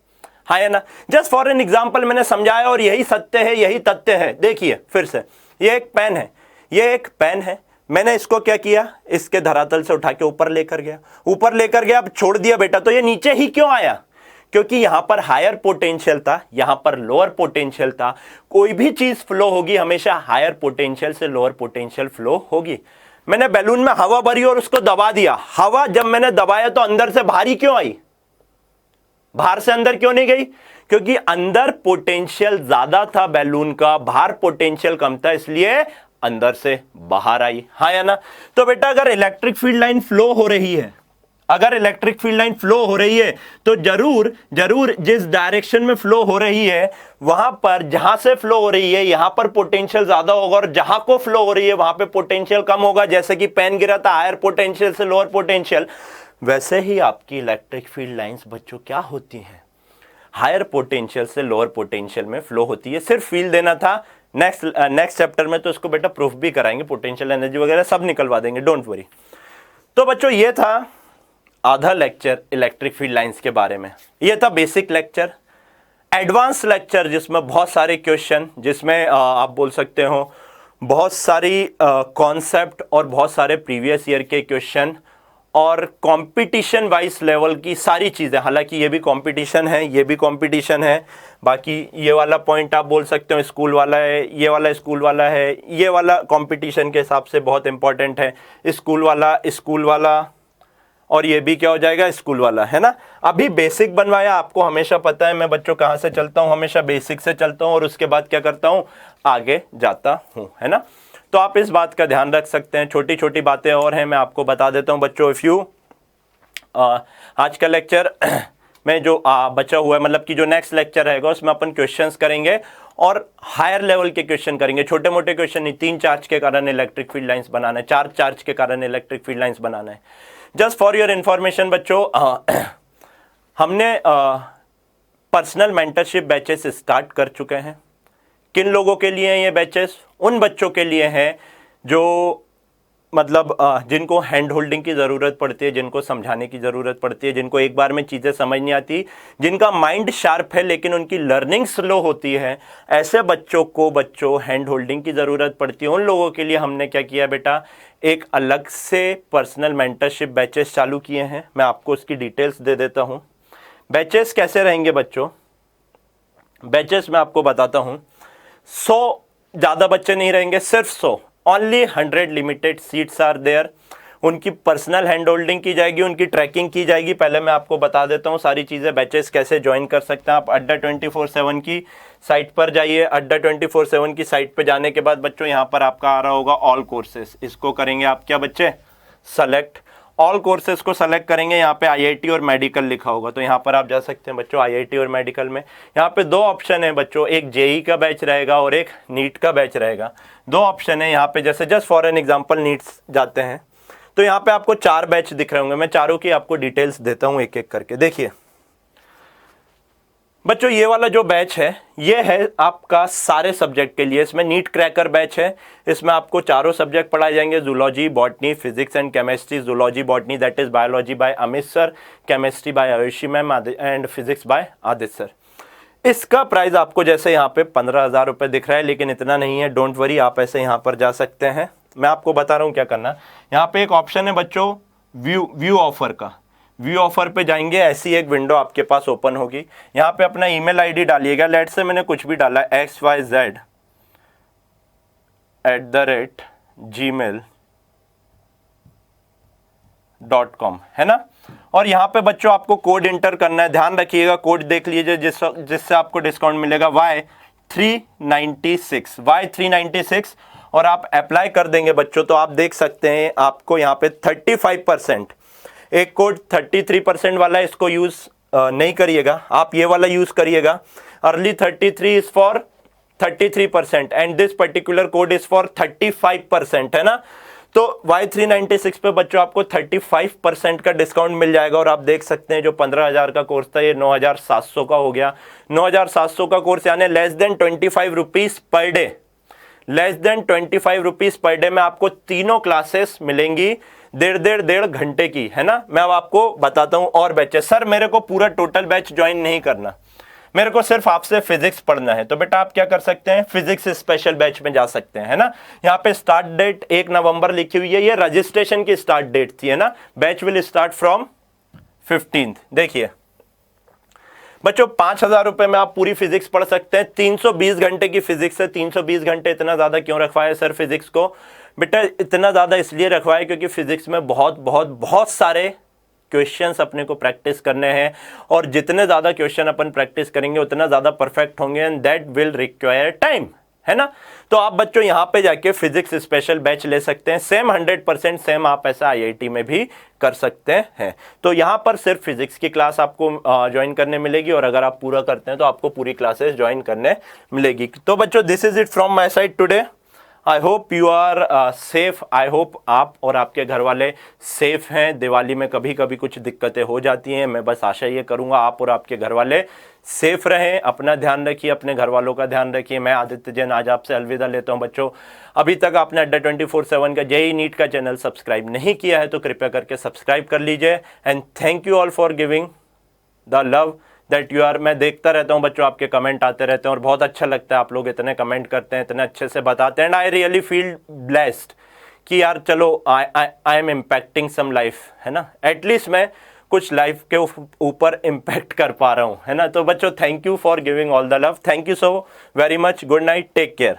हाँ या ना? जस्ट फॉर एन एग्जांपल मैंने समझाया, और यही सत्य है, यही तथ्य है। देखिए फिर से, ये एक पेन है, ये एक पेन है, मैंने इसको क्या किया? इसके धरातल से उठा के ऊपर लेकर गया, अब छोड़ दिया बेटा, तो ये नीचे ही क्यों आया? क्योंकि यहां पर हायर पोटेंशियल था, यहां पर लोअर पोटेंशियल था। कोई भी चीज फ्लो होगी हमेशा हायर पोटेंशियल से लोअर पोटेंशियल फ्लो होगी। मैंने बैलून में हवा भरी और उसको दबा दिया, हवा जब मैंने दबाया तो अंदर से बाहर ही क्यों आई? बाहर से अंदर क्यों नहीं गई? क्योंकि अंदर पोटेंशियल ज्यादा था बैलून का, बाहर पोटेंशियल कम था, इसलिए अंदर से बाहर आई। हाँ या ना? तो बेटा, अगर इलेक्ट्रिक फील्ड लाइन फ्लो हो रही है, अगर इलेक्ट्रिक फील्ड लाइन फ्लो हो रही है, तो जरूर जिस डायरेक्शन में फ्लो हो रही है, वहां पर जहां से फ्लो हो रही है यहां पर पोटेंशियल ज्यादा होगा, और जहां को फ्लो हो रही है वहां पे पोटेंशियल कम होगा। जैसे कि पेन गिरा था हायर पोटेंशियल से लोअर पोटेंशियल, वैसे ही आपकी इलेक्ट्रिक फील्ड लाइंस बच्चों क्या होती हैं? हायर पोटेंशियल से लोअर पोटेंशियल में फ्लो होती है। सिर्फ फील देना था, नेक्स्ट चैप्टर में तो इसको बेटा प्रूफ भी कराएंगे, पोटेंशियल एनर्जी वगैरह सब निकलवा देंगे, डोंट वरी। तो बच्चों ये था आधा लेक्चर इलेक्ट्रिक फील्ड लाइंस के बारे में। ये था बेसिक लेक्चर। एडवांस लेक्चर जिसमें बहुत सारे क्वेश्चन, जिसमें आप बोल सकते हो बहुत सारी कॉन्सेप्ट और बहुत सारे प्रीवियस ईयर के क्वेश्चन और कंपटीशन वाइज लेवल की सारी चीज़ें। हालांकि ये भी कंपटीशन है, ये भी कंपटीशन है। बाकी ये वाला पॉइंट आप बोल सकते हो स्कूल वाला है, ये वाला स्कूल वाला है, ये वाला कंपटीशन के हिसाब से बहुत इंपॉर्टेंट है, स्कूल वाला और ये भी क्या हो जाएगा, स्कूल वाला, है ना। अभी बेसिक बनवाया, आपको हमेशा पता है मैं बच्चों कहाँ से चलता हूँ, हमेशा बेसिक से चलता हूँ और उसके बाद क्या करता हूँ, आगे जाता हूँ, है ना। तो आप इस बात का ध्यान रख सकते हैं। छोटी छोटी बातें और हैं, मैं आपको बता देता हूँ बच्चों। इफ़ यू आज का लेक्चर में जो बचा हुआ है, मतलब कि जो नेक्स्ट लेक्चर रहेगा उसमें अपन क्वेश्चंस करेंगे और हायर लेवल के क्वेश्चन करेंगे। छोटे मोटे क्वेश्चन नहीं, 3 चार्ज के कारण इलेक्ट्रिक फील्ड लाइंस बनाना है, 4 चार्ज के कारण इलेक्ट्रिक फील्ड लाइंस बनाना है। जस्ट फॉर योर इंफॉर्मेशन बच्चों, हमने पर्सनल मेंटरशिप बैचेस स्टार्ट कर चुके हैं। किन लोगों के लिए हैं ये बैचेस? उन बच्चों के लिए हैं जो मतलब जिनको हैंड होल्डिंग की ज़रूरत पड़ती है, जिनको समझाने की ज़रूरत पड़ती है, जिनको एक बार में चीज़ें समझ नहीं आती, जिनका माइंड शार्प है लेकिन उनकी लर्निंग स्लो होती है, ऐसे बच्चों को हैंड होल्डिंग की ज़रूरत पड़ती है। उन लोगों के लिए हमने क्या किया बेटा, एक अलग से पर्सनल मेंटरशिप बैचेस चालू किए हैं। मैं आपको उसकी डिटेल्स दे देता हूँ। बैचेस कैसे रहेंगे बच्चों? बैचेस मैं आपको बताता हूँ। 100 ज़्यादा बच्चे नहीं रहेंगे, सिर्फ 100, only 100 limited seats are there. उनकी पर्सनल हैंड होल्डिंग की जाएगी, उनकी ट्रैकिंग की जाएगी। पहले मैं आपको बता देता हूँ सारी चीज़ें, बैचेस कैसे ज्वाइन कर सकते हैं। आप अड्डा 24/7 की साइट पर जाइए। अड्डा 24/7 की साइट पर जाने के बाद बच्चों यहाँ पर आपका आ रहा होगा ऑल कोर्सेज। इसको करेंगे आप क्या बच्चे, सेलेक्ट। ऑल कोर्सेज को सेलेक्ट करेंगे, यहाँ पे आईआईटी और मेडिकल लिखा होगा, तो यहाँ पर आप जा सकते हैं बच्चों आईआईटी और मेडिकल में। यहाँ पे 2 ऑप्शन है बच्चों, एक जेई का बैच रहेगा और एक नीट का बैच रहेगा। 2 ऑप्शन है यहाँ पे। जैसे just for an example nits जाते हैं तो यहाँ पे आपको 4 बैच दिख रहे होंगे। मैं चारों की आपको डिटेल्स देता हूँ एक एक करके। देखिए बच्चों, ये वाला जो बैच है ये है आपका सारे सब्जेक्ट के लिए। इसमें नीट क्रैकर बैच है। इसमें आपको चारों सब्जेक्ट पढ़ाए जाएंगे, zoology, botany, physics and chemistry. Zoology botany that is biology by Amit sir, chemistry bye Ayushi ma'am and physics bye Aditya sir. इसका प्राइस आपको जैसे यहाँ पे 15,000 रुपये दिख रहा है, लेकिन इतना नहीं है, डोंट वरी, आप ऐसे यहाँ पर जा सकते हैं। मैं आपको बता रहा हूँ क्या करना। यहाँ पे एक ऑप्शन है बच्चों व्यू ऑफर का। व्यू ऑफर पे जाएंगे, ऐसी एक विंडो आपके पास ओपन होगी। यहाँ पे अपना ईमेल आईडी डालिएगा। लेट से मैंने कुछ भी डाला xyz@gmail.com, है ना। और यहाँ पे बच्चों आपको कोड इंटर करना है। ध्यान रखिएगा, कोड देख लीजिए जिससे आपको डिस्काउंट मिलेगा Y396 और आप अप्लाई कर देंगे बच्चों तो आप देख सकते हैं आपको यहाँ पे 35%। एक कोड 33% वाला है, इसको यूज नहीं करिएगा, आप ये वाला यूज करिएगा। Early 33 is for 33% and this particular code is for 35%, है ना। तो Y396 पे बच्चों आपको 35% का डिस्काउंट मिल जाएगा। और आप देख सकते हैं जो 15,000 का कोर्स था ये 9,700 का हो गया। 9,700 का कोर्स यानी less than 25 rupees per day. Less than 25 rupees per day में आपको तीनों क्लासेस मिलेंगी 1.5 घंटे की, है ना। मैं अब आपको बताता हूं और बैचेस। सर मेरे को पूरा टोटल बैच ज्वाइन नहीं करना, मेरे को सिर्फ आपसे फिजिक्स पढ़ना है, तो बेटा आप क्या कर सकते हैं, फिजिक्स स्पेशल बैच में जा सकते हैं, है ना। यहाँ पे स्टार्ट डेट 1 नवंबर लिखी हुई है, ये रजिस्ट्रेशन की स्टार्ट डेट थी, है ना। Batch will start from 15th। देखिए बच्चों 5,000 रुपए में आप पूरी फिजिक्स पढ़ सकते हैं। 320 घंटे की फिजिक्स है। 320 घंटे इतना ज्यादा क्यों रखवाया सर फिजिक्स को? बेटा इतना ज़्यादा इसलिए रखवाए क्योंकि फिजिक्स में बहुत सारे क्वेश्चंस अपने को प्रैक्टिस करने हैं और जितने ज़्यादा क्वेश्चन अपन प्रैक्टिस करेंगे उतना ज़्यादा परफेक्ट होंगे and that will require time, है ना। तो आप बच्चों यहाँ पे जाके फिजिक्स स्पेशल बैच ले सकते हैं। सेम 100% सेम आप ऐसा आईआईटी में भी कर सकते हैं। तो यहाँ पर सिर्फ फिजिक्स की क्लास आपको ज्वाइन करने मिलेगी और अगर आप पूरा करते हैं तो आपको पूरी क्लासेस ज्वाइन करने मिलेगी। तो बच्चों this is it from my side today. I hope you are safe. I hope आप और आपके घर वाले सेफ हैं। दिवाली में कभी कभी कुछ दिक्कतें हो जाती हैं, मैं बस आशा ये करूँगा आप और आपके घर वाले सेफ रहें। अपना ध्यान रखिए, अपने घर वालों का ध्यान रखिए। मैं आदित्य जैन आज आपसे अलविदा लेता हूं बच्चों। अभी तक आपने अड्डा 24/7 का जेईई नीट का चैनल सब्सक्राइब नहीं किया है तो कृपया करके सब्सक्राइब कर लीजिए। And thank you all for giving the love that you are. मैं देखता रहता हूँ बच्चों, आपके कमेंट आते रहते हैं और बहुत अच्छा लगता है, आप लोग इतने कमेंट करते हैं, इतने अच्छे से बताते हैं। And I really feel blessed कि यार चलो I am impacting some life, है ना। एटलीस्ट मैं कुछ लाइफ के ऊपर इम्पैक्ट कर पा रहा हूँ, है ना। तो बच्चों thank you for giving all the love. Thank you so very much. Good night, take care.